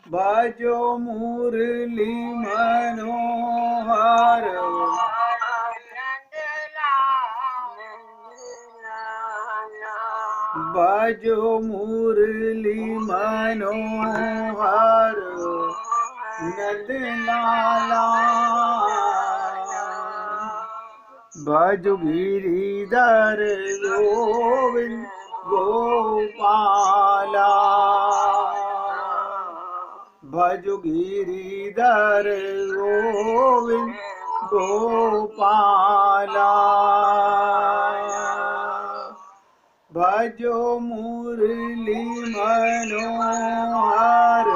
भजो मुरली मनोहर भजो मुरली मनोहर नंद लाला भज गिरिधर गोविंद गोपाला भज गिरिधर गोविंद गोपाला भजो मुरली मनोहर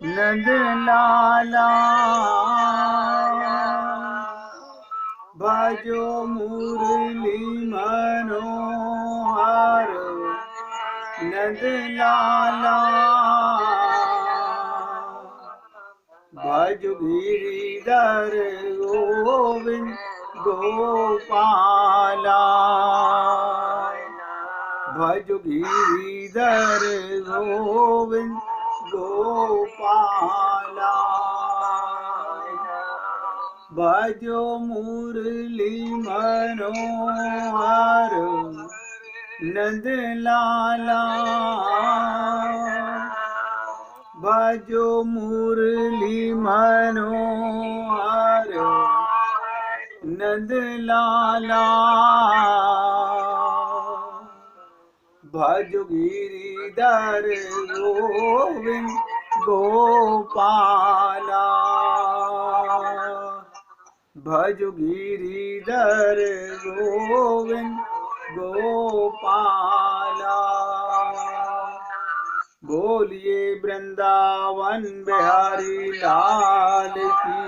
नंद लाला भजो मुरली मनोहर नंद लाला भज गिरिधर गोविंद गोपाला भज गिरिधर गोविंद गोपाला भजो मुरली मनोहर नंद लाला भजो मुरली मनोहर नंद लाला भज गिरिधर गोविंद गोपाला भज गिरिधर गोविंद गोपाला बोलिए वृंदावन बिहारी लाल की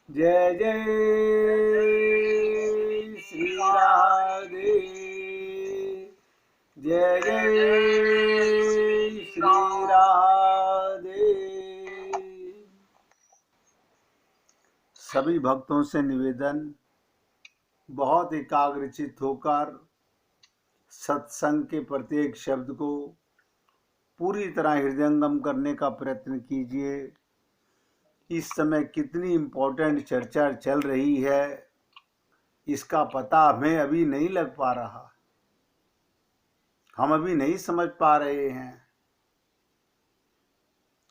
जय जय श्री राधे जय जय श्री राधे। सभी भक्तों से निवेदन, बहुत एकाग्रचित होकर सत्संग के प्रत्येक शब्द को पूरी तरह हृदयंगम करने का प्रयत्न कीजिए। इस समय कितनी इम्पोर्टेंट चर्चा चल रही है इसका पता हमें अभी नहीं लग पा रहा, हम अभी नहीं समझ पा रहे हैं,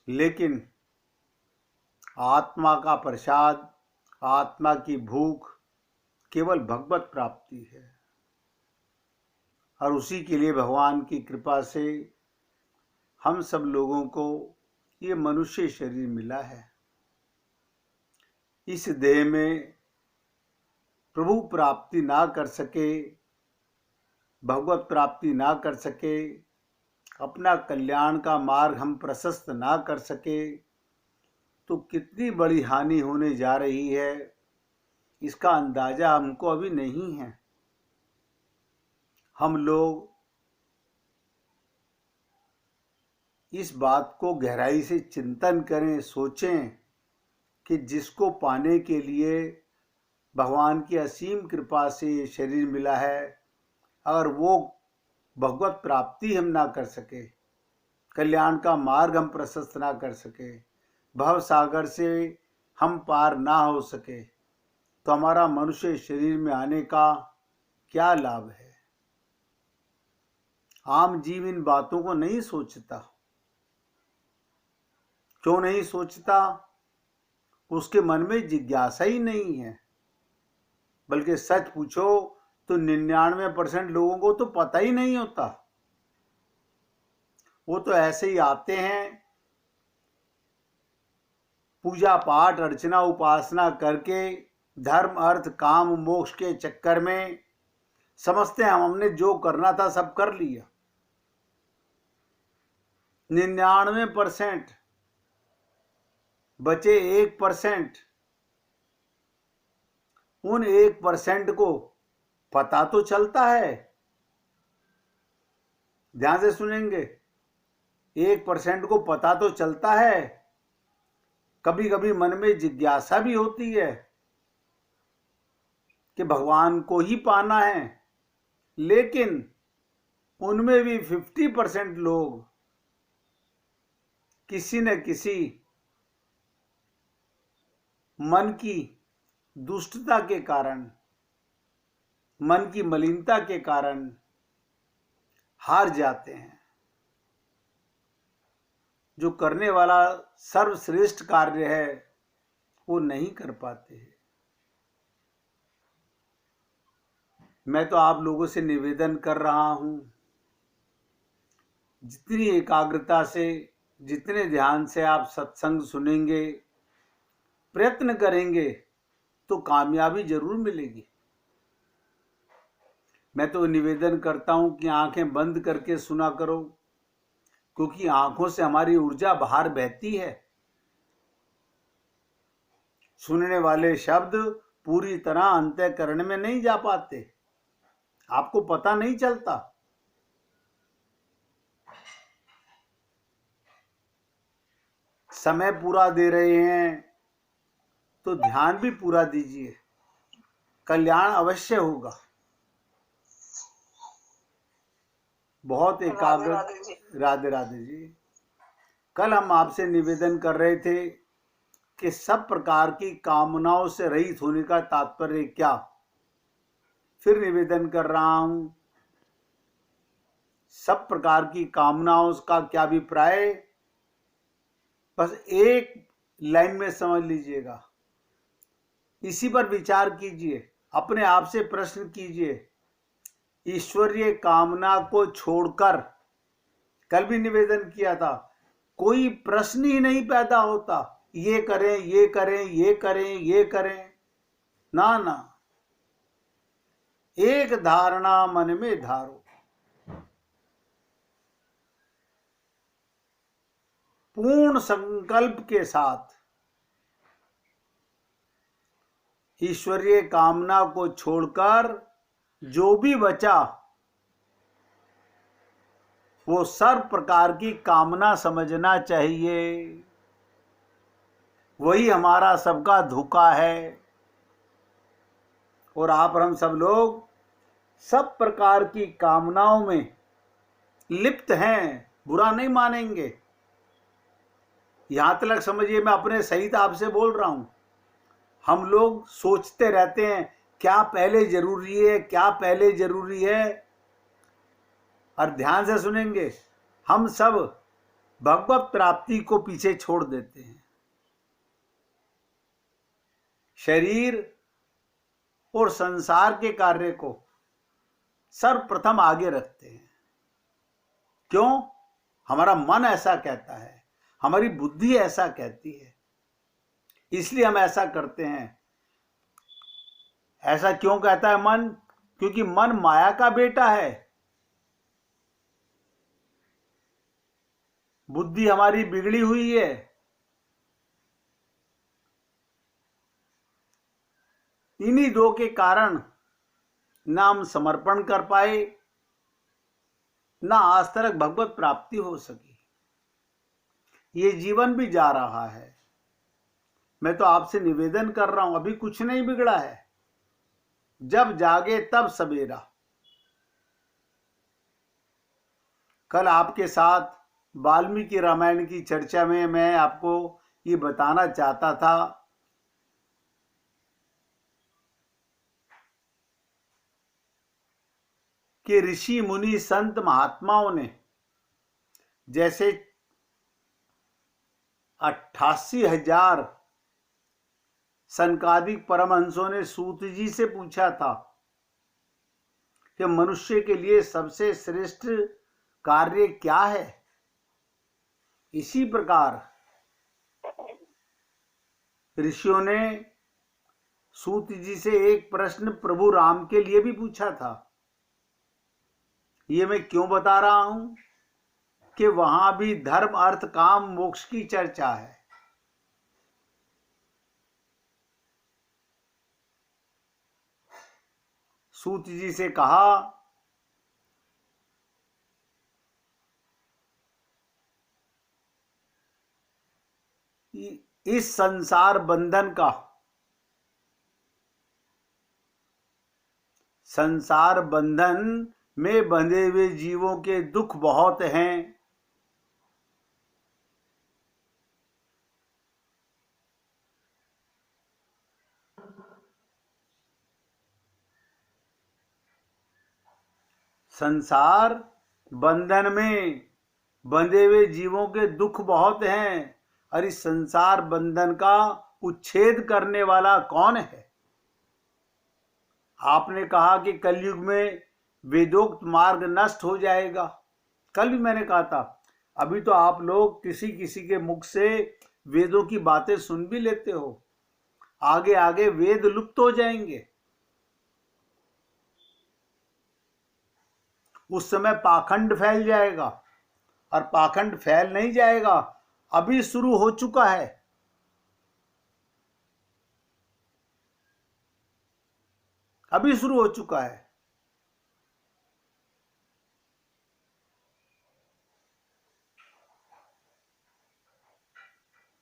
लेकिन आत्मा का प्रसाद, आत्मा की भूख केवल भगवत प्राप्ति है और उसी के लिए भगवान की कृपा से हम सब लोगों को ये मनुष्य शरीर मिला है। इस देह में प्रभु प्राप्ति ना कर सके, भगवत प्राप्ति ना कर सके, अपना कल्याण का मार्ग हम प्रशस्त ना कर सके तो कितनी बड़ी हानि होने जा रही है इसका अंदाजा हमको अभी नहीं है। हम लोग इस बात को गहराई से चिंतन करें, सोचें कि जिसको पाने के लिए भगवान की असीम कृपा से ये शरीर मिला है, अगर वो भगवत प्राप्ति हम ना कर सके, कल्याण का मार्ग हम प्रशस्त ना कर सके, भव सागर से हम पार ना हो सके, तो हमारा मनुष्य शरीर में आने का क्या लाभ है। आम जीव इन बातों को नहीं सोचता। क्यों नहीं सोचता? उसके मन में जिज्ञासा ही नहीं है। बल्कि सच पूछो तो 99% लोगों को तो पता ही नहीं होता। वो तो ऐसे ही आते हैं, पूजा पाठ अर्चना उपासना करके धर्म अर्थ काम मोक्ष के चक्कर में समझते हैं हमने जो करना था सब कर लिया। 99% बचे 1%। उन 1% को पता तो चलता है, ध्यान से सुनेंगे, 1% को पता तो चलता है, कभी कभी मन में जिज्ञासा भी होती है कि भगवान को ही पाना है, लेकिन उनमें भी 50% लोग किसी न किसी मन की दुष्टता के कारण, मन की मलिनता के कारण हार जाते हैं। जो करने वाला सर्वश्रेष्ठ कार्य है वो नहीं कर पाते हैं। मैं तो आप लोगों से निवेदन कर रहा हूं, जितनी एकाग्रता से, जितने ध्यान से आप सत्संग सुनेंगे, प्रयत्न करेंगे, तो कामयाबी जरूर मिलेगी। मैं तो निवेदन करता हूं कि आंखें बंद करके सुना करो, क्योंकि आंखों से हमारी ऊर्जा बाहर बहती है। सुनने वाले शब्द पूरी तरह अंतःकरण में नहीं जा पाते, आपको पता नहीं चलता। समय पूरा दे रहे हैं तो ध्यान भी पूरा दीजिए, कल्याण अवश्य होगा। बहुत एकाग्र। राधे राधे जी। कल हम आपसे निवेदन कर रहे थे कि सब प्रकार की कामनाओं से रहित होने का तात्पर्य क्या। फिर निवेदन कर रहा हूं, सब प्रकार की कामनाओं का क्या अभिप्राय, बस एक लाइन में समझ लीजिएगा। इसी पर विचार कीजिए, अपने आप से प्रश्न कीजिए। ईश्वरीय कामना को छोड़कर, कल भी निवेदन किया था, कोई प्रश्न ही नहीं पैदा होता, ये करें ये करें ये करें ये करें, ना ना। एक धारणा मन में धारो, पूर्ण संकल्प के साथ ईश्वरीय कामना को छोड़कर जो भी बचा वो सर्व प्रकार की कामना समझना चाहिए। वही हमारा सबका धोखा है। और आप और हम सब लोग सब प्रकार की कामनाओं में लिप्त हैं, बुरा नहीं मानेंगे। यहां तक समझिए, मैं अपने सहित आपसे बोल रहा हूं। हम लोग सोचते रहते हैं क्या पहले जरूरी है, क्या पहले जरूरी है। और ध्यान से सुनेंगे, हम सब भगवत प्राप्ति को पीछे छोड़ देते हैं। शरीर और संसार के कार्य को सर्वप्रथम आगे रखते हैं। क्यों? हमारा मन ऐसा कहता है, हमारी बुद्धि ऐसा कहती है, इसलिए हम ऐसा करते हैं। ऐसा क्यों कहता है मन? क्योंकि मन माया का बेटा है। बुद्धि हमारी बिगड़ी हुई है। इन्हीं दो के कारण ना हम समर्पण कर पाए, ना आज तक भगवत प्राप्ति हो सकी। ये जीवन भी जा रहा है। मैं तो आपसे निवेदन कर रहा हूं, अभी कुछ नहीं बिगड़ा है। जब जागे तब सवेरा। कल आपके साथ वाल्मीकि रामायण की चर्चा में मैं आपको ये बताना चाहता था कि ऋषि मुनि संत महात्माओं ने जैसे 88,000 सनकादिक परमहंसों ने सूत जी से पूछा था कि मनुष्य के लिए सबसे श्रेष्ठ कार्य क्या है। इसी प्रकार ऋषियों ने सूत जी से एक प्रश्न प्रभु राम के लिए भी पूछा था। ये मैं क्यों बता रहा हूं कि वहां भी धर्म अर्थ काम मोक्ष की चर्चा है। सूत जी से कहा इस संसार बंधन का, संसार बंधन में बंधे हुए जीवों के दुख बहुत हैं। संसार बंधन में बंधे हुए जीवों के दुख बहुत हैं, और इस संसार बंधन का उच्छेद करने वाला कौन है? आपने कहा कि कलयुग में वेदोक्त मार्ग नष्ट हो जाएगा। कल भी मैंने कहा था, अभी तो आप लोग किसी किसी के मुख से वेदों की बातें सुन भी लेते हो, आगे आगे वेद लुप्त हो जाएंगे। उस समय पाखंड फैल जाएगा, और पाखंड फैल नहीं जाएगा, अभी शुरू हो चुका है। अभी शुरू हो चुका है।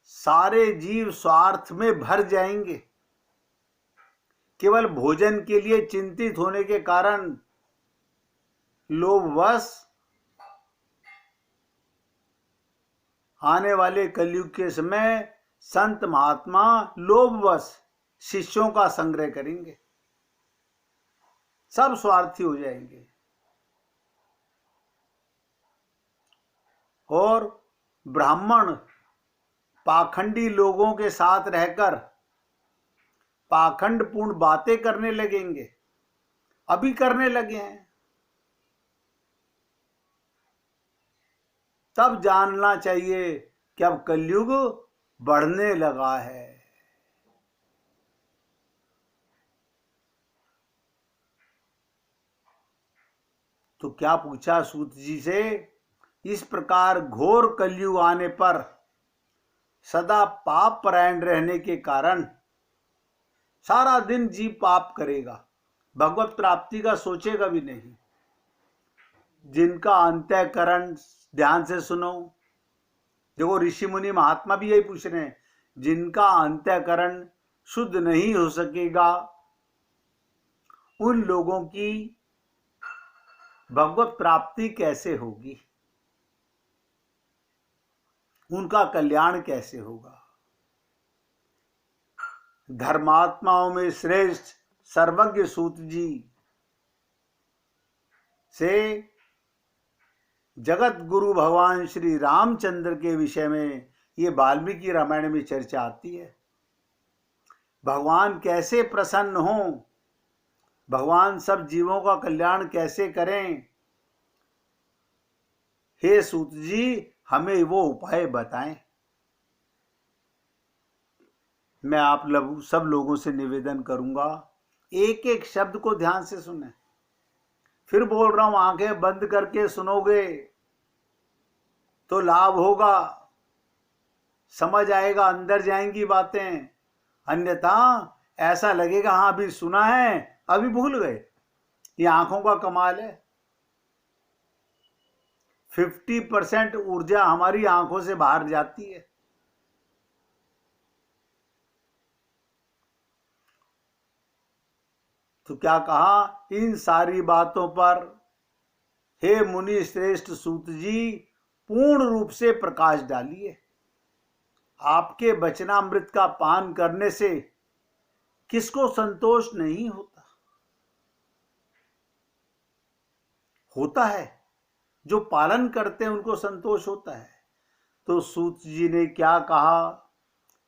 सारे जीव स्वार्थ में भर जाएंगे। केवल भोजन के लिए चिंतित होने के कारण लोभवश आने वाले कलयुग के समय संत महात्मा लोभवश शिष्यों का संग्रह करेंगे, सब स्वार्थी हो जाएंगे। और ब्राह्मण पाखंडी लोगों के साथ रहकर पाखंड पूर्ण बातें करने लगेंगे, अभी करने लगे हैं। तब जानना चाहिए कि अब कलयुग बढ़ने लगा है। तो क्या पूछा सूत जी से? इस प्रकार घोर कलयुग आने पर सदा पाप परायण रहने के कारण सारा दिन जीव पाप करेगा, भगवत प्राप्ति का सोचेगा भी नहीं। जिनका अंतःकरण, ध्यान से सुनो, देखो ऋषि मुनि महात्मा भी यही पूछ रहे हैं, जिनका अंतःकरण शुद्ध नहीं हो सकेगा, उन लोगों की भगवत प्राप्ति कैसे होगी, उनका कल्याण कैसे होगा? धर्मात्माओं में श्रेष्ठ सर्वज्ञ सूत जी से जगत गुरु भगवान श्री रामचंद्र के विषय में ये वाल्मीकि रामायण में चर्चा आती है। भगवान कैसे प्रसन्न हों, भगवान सब जीवों का कल्याण कैसे करें, हे सूत जी हमें वो उपाय बताएं। मैं आप सब लोगों से निवेदन करूंगा, एक एक शब्द को ध्यान से सुने। फिर बोल रहा हूं, आंखें बंद करके सुनोगे तो लाभ होगा, समझ आएगा, अंदर जाएंगी बातें। अन्यथा ऐसा लगेगा हाँ अभी सुना है, अभी भूल गए। ये आंखों का कमाल है। 50% ऊर्जा हमारी आंखों से बाहर जाती है। तो क्या कहा? इन सारी बातों पर हे मुनि श्रेष्ठ सूत जी पूर्ण रूप से प्रकाश डालिए। आपके वचनामृत का पान करने से किसको संतोष नहीं होता? होता है, जो पालन करते हैं उनको संतोष होता है। तो सूत जी ने क्या कहा?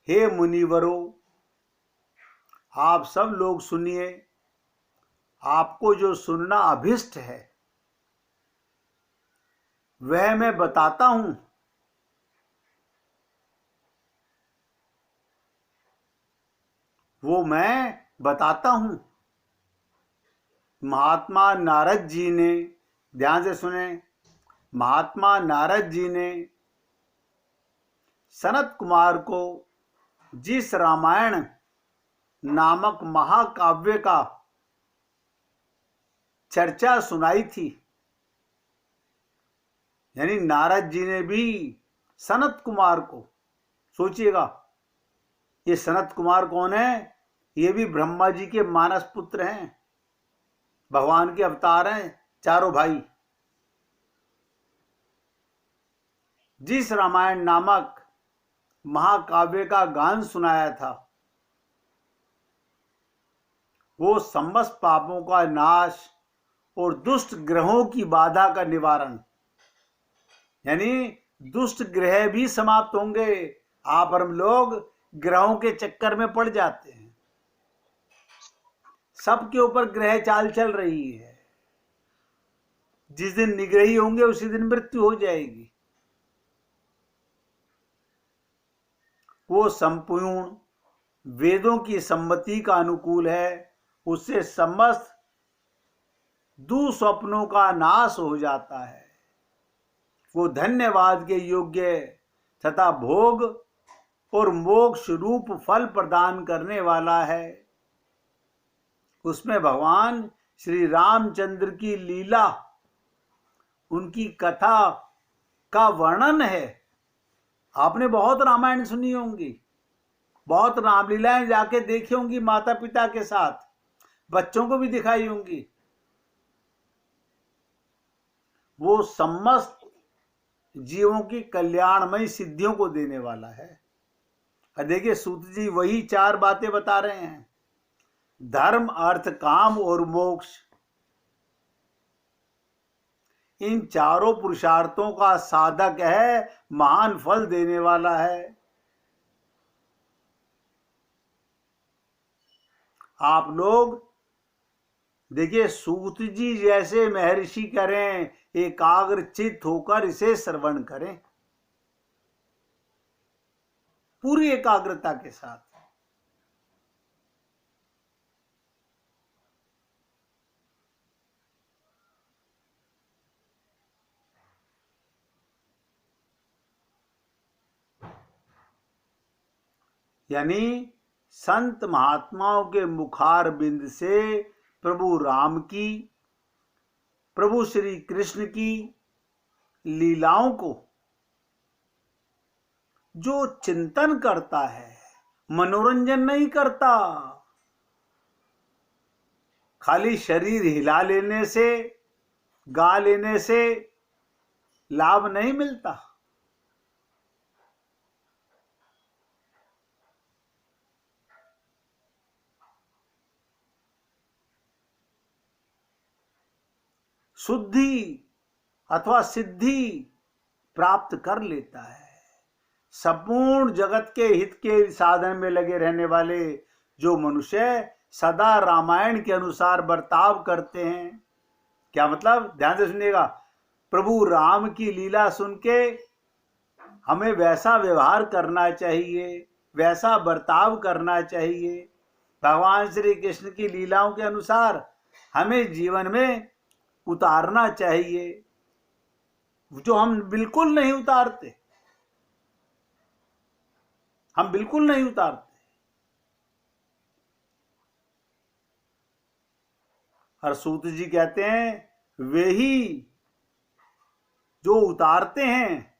हे मुनिवरों, आप सब लोग सुनिए, आपको जो सुनना अभिष्ट है वह मैं बताता हूं। वो मैं बताता हूं। महात्मा नारद जी ने, ध्यान से सुने, महात्मा नारद जी ने सनत कुमार को जिस रामायण नामक महाकाव्य का चर्चा सुनाई थी, यानी नारद जी ने भी सनत कुमार को, सोचिएगा ये सनत कुमार कौन है? ये भी ब्रह्मा जी के मानस पुत्र हैं, भगवान के अवतार हैं, चारों भाई। जिस रामायण नामक महाकाव्य का गान सुनाया था, वो समस्त पापों का नाश और दुष्ट ग्रहों की बाधा का निवारण, यानी दुष्ट ग्रह भी समाप्त होंगे। आप और हम लोग ग्रहों के चक्कर में पड़ जाते हैं, सबके ऊपर ग्रह चाल चल रही है। जिस दिन निग्रही होंगे उसी दिन मृत्यु हो जाएगी। वो संपूर्ण वेदों की सम्मति का अनुकूल है, उससे समस्त दुस्वप्नों का नाश हो जाता है। वो धन्यवाद के योग्य तथा भोग और मोक्ष रूप फल प्रदान करने वाला है। उसमें भगवान श्री रामचंद्र की लीला, उनकी कथा का वर्णन है। आपने बहुत रामायण सुनी होंगी, बहुत रामलीलाएं जाके देखी होंगी माता पिता के साथ, बच्चों को भी दिखाई होंगी। वो समस्त जीवों की कल्याणमयी सिद्धियों को देने वाला है। और देखिए सूत जी वही 4 बातें बता रहे हैं, धर्म अर्थ काम और मोक्ष। इन चारों पुरुषार्थों का साधक है, महान फल देने वाला है। आप लोग देखिए सूत जी जैसे महर्षि करें, एकाग्र चित्त होकर इसे श्रवण करें पूरी एकाग्रता के साथ। यानी संत महात्माओं के मुखार बिंद से प्रभु राम की, प्रभु श्री कृष्ण की लीलाओं को जो चिंतन करता है, मनोरंजन नहीं करता, खाली शरीर हिला लेने से, गा लेने से लाभ नहीं मिलता। शुद्धि अथवा सिद्धि प्राप्त कर लेता है। संपूर्ण जगत के हित के साधन में लगे रहने वाले जो मनुष्य सदा रामायण के अनुसार बर्ताव करते हैं, क्या मतलब, ध्यान से सुनिएगा। प्रभु राम की लीला सुन के हमें वैसा व्यवहार करना चाहिए, वैसा बर्ताव करना चाहिए। भगवान श्री कृष्ण की लीलाओं के अनुसार हमें जीवन में उतारना चाहिए, जो हम बिल्कुल नहीं उतारते, हम बिल्कुल नहीं उतारते। और सूत जी कहते हैं वे ही जो उतारते हैं,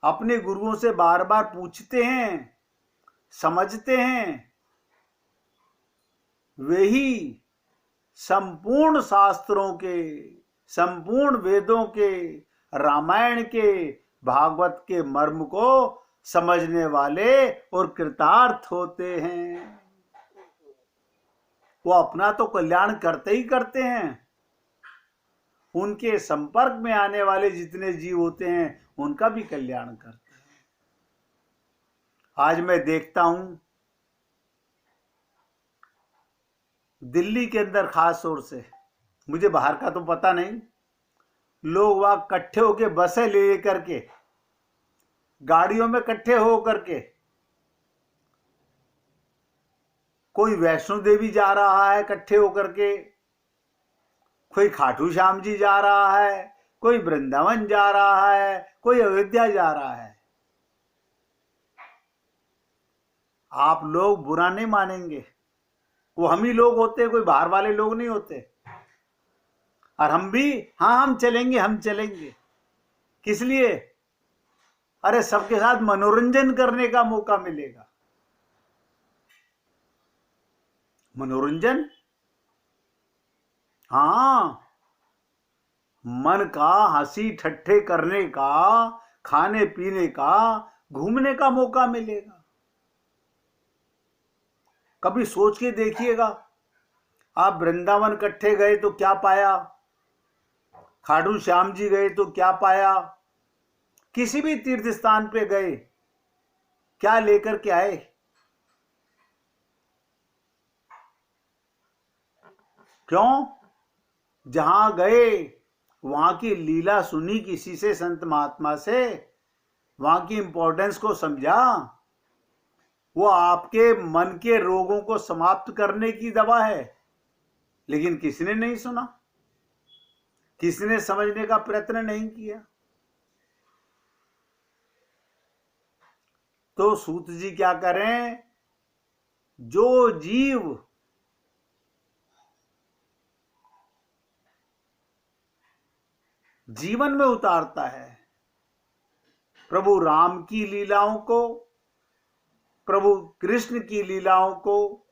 अपने गुरुओं से बार बार पूछते हैं, समझते हैं, वे ही संपूर्ण शास्त्रों के, संपूर्ण वेदों के, रामायण के, भागवत के मर्म को समझने वाले और कृतार्थ होते हैं। वो अपना तो कल्याण करते ही करते हैं, उनके संपर्क में आने वाले जितने जीव होते हैं उनका भी कल्याण करते हैं। आज मैं देखता हूं दिल्ली के अंदर खास तौर से, मुझे बाहर का तो पता नहीं, लोग वहां इकट्ठे होकर बसें ले करके, गाड़ियों में इकट्ठे हो करके, कोई वैष्णो देवी जा रहा है इकट्ठे होकर के, कोई खाटू श्याम जी जा रहा है, कोई वृंदावन जा रहा है, कोई अयोध्या जा रहा है। आप लोग बुरा नहीं मानेंगे, वो हम ही लोग होते हैं, कोई बाहर वाले लोग नहीं होते। और हम भी, हाँ हम चलेंगे, हम चलेंगे। किस लिए? अरे सबके साथ मनोरंजन करने का मौका मिलेगा। मनोरंजन, हाँ, मन का हंसी ठट्ठे करने का, खाने पीने का, घूमने का मौका मिलेगा। कभी सोच के देखिएगा, आप वृंदावन इकट्ठे गए तो क्या पाया, खाटू श्याम जी गए तो क्या पाया? किसी भी तीर्थ स्थान पे गए, क्या लेकर के आए? क्यों? जहां गए वहां की लीला सुनी किसी से, संत महात्मा से, वहां की इंपॉर्टेंस को समझा। वो आपके मन के रोगों को समाप्त करने की दवा है। लेकिन किसी ने नहीं सुना, किसी ने समझने का प्रयत्न नहीं किया। तो सूत जी क्या करें? जो जीव जीवन में उतारता है प्रभु राम की लीलाओं को, प्रभु कृष्ण की लीलाओं को,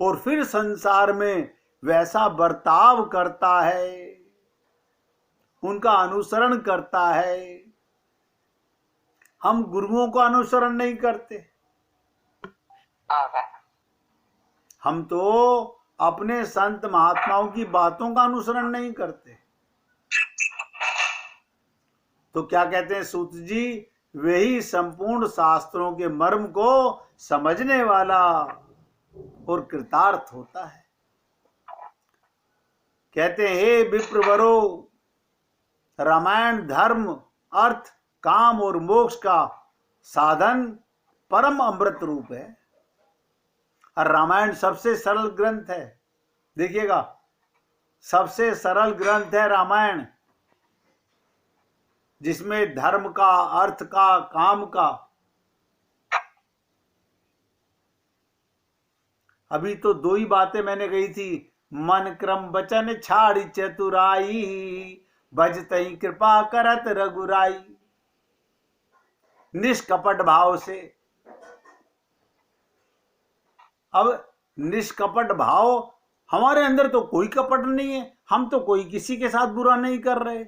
और फिर संसार में वैसा बर्ताव करता है, उनका अनुसरण करता है। हम गुरुओं का अनुसरण नहीं करते, हम तो अपने संत महात्माओं की बातों का अनुसरण नहीं करते। तो क्या कहते हैं सूत जी? वही संपूर्ण शास्त्रों के मर्म को समझने वाला और कृतार्थ होता है। कहते हैं, हे विप्रवरो, रामायण धर्म, अर्थ, काम और मोक्ष का साधन परम अमृत रूप है। और रामायण सबसे सरल ग्रंथ है। देखिएगा, सबसे सरल ग्रंथ है रामायण, जिसमें धर्म का, अर्थ का, काम का, अभी तो दो ही बातें मैंने कही थी। मन क्रम वचन छाड़ी चतुराई, भजतई कृपा करत रघुराई। निष्कपट भाव से। अब निष्कपट भाव, हमारे अंदर तो कोई कपट नहीं है, हम तो कोई किसी के साथ बुरा नहीं कर रहे।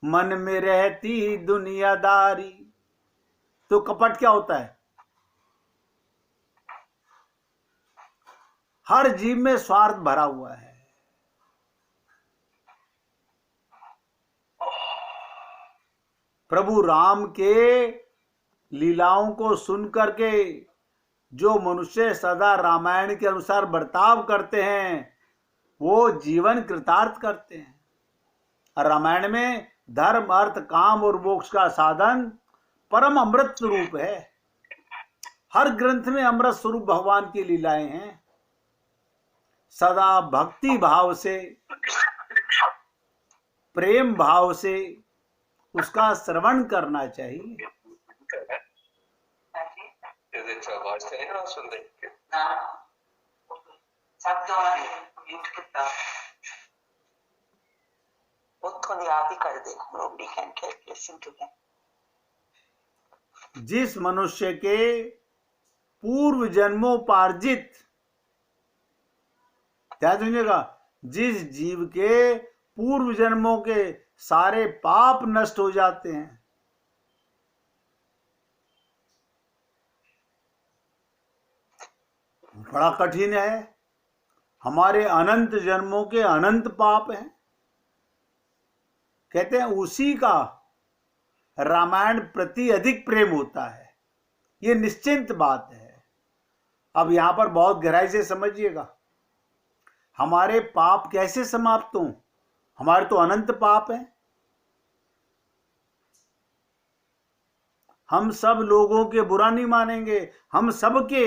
मन में रहती दुनियादारी। तो कपट क्या होता है? हर जीव में स्वार्थ भरा हुआ है। प्रभु राम के लीलाओं को सुन करके जो मनुष्य सदा रामायण के अनुसार बर्ताव करते हैं, वो जीवन कृतार्थ करते हैं। और रामायण में धर्म, अर्थ, काम और मोक्ष का साधन परम अमृत स्वरूप है। हर ग्रंथ में अमृत स्वरूप भगवान की लीलाएं हैं। सदा भक्ति भाव से, प्रेम भाव से उसका श्रवण करना चाहिए। जिस मनुष्य के पूर्व जन्मोपार्जित, ध्यान सुनिएगा, जिस जीव के पूर्व जन्मों के सारे पाप नष्ट हो जाते हैं, बड़ा कठिन है। हमारे अनंत जन्मों के अनंत पाप हैं। कहते हैं उसी का रामायण प्रति अधिक प्रेम होता है। ये निश्चिंत बात है। अब यहां पर बहुत गहराई से समझिएगा, हमारे पाप कैसे समाप्त हों? हमारे तो अनंत पाप हैं। हम सब लोगों के बुरा नहीं मानेंगे, हम सबके,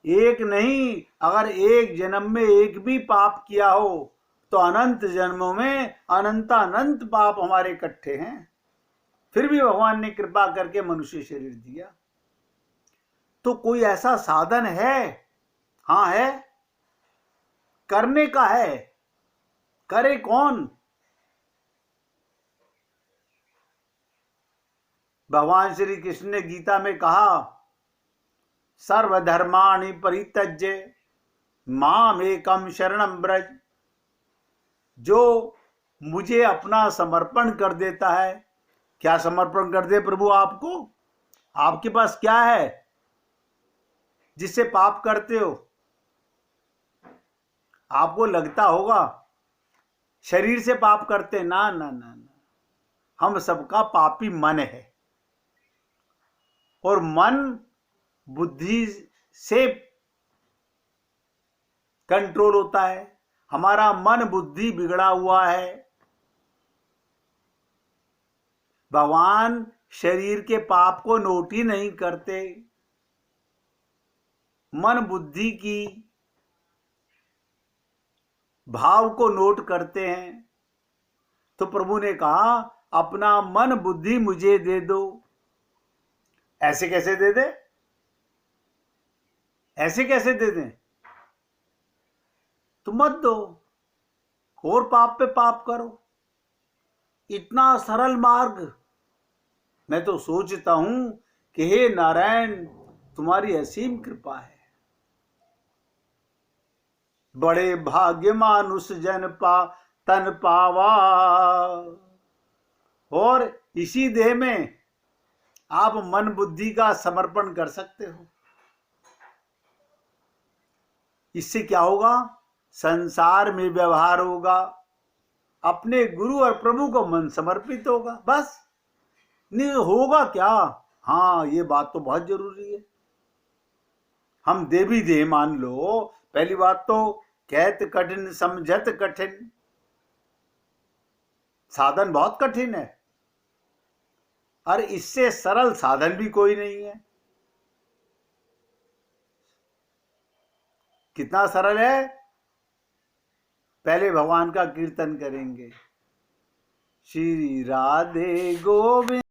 एक नहीं, अगर एक जन्म में एक भी पाप किया हो तो अनंत जन्मों में अनंत पाप हमारे इकट्ठे हैं। फिर भी भगवान ने कृपा करके मनुष्य शरीर दिया। तो कोई ऐसा साधन है? हाँ है, करने का है। करे कौन? भगवान श्री कृष्ण ने गीता में कहा, सर्वधर्माणि परित्यज्य माम एकम शरणम व्रज। जो मुझे अपना समर्पण कर देता है, क्या समर्पण कर दे प्रभु आपको? आपके पास क्या है जिससे पाप करते हो? आपको लगता होगा शरीर से पाप करते, ना ना ना ना, हम सबका पापी मन है। और मन बुद्धि से कंट्रोल होता है। हमारा मन बुद्धि बिगड़ा हुआ है। भगवान शरीर के पाप को नोट ही नहीं करते, मन बुद्धि की भाव को नोट करते हैं। तो प्रभु ने कहा, अपना मन बुद्धि मुझे दे दो। ऐसे कैसे दे दे? ऐसे कैसे दे दें? तो मत दो, और पाप पे पाप करो। इतना सरल मार्ग। मैं तो सोचता हूं कि हे नारायण, तुम्हारी असीम कृपा है। बड़े भाग्य मानुष जन तन पावा। और इसी देह में आप मन बुद्धि का समर्पण कर सकते हो। इससे क्या होगा? संसार में व्यवहार होगा, अपने गुरु और प्रभु को मन समर्पित होगा, बस। नहीं होगा क्या? हाँ, ये बात तो बहुत जरूरी है। हम देवी देह मान लो, पहली बात तो कहत कठिन समझत कठिन। साधन बहुत कठिन है, और इससे सरल साधन भी कोई नहीं है। कितना सरल है। पहले भगवान का कीर्तन करेंगे, श्री राधे गोविंद।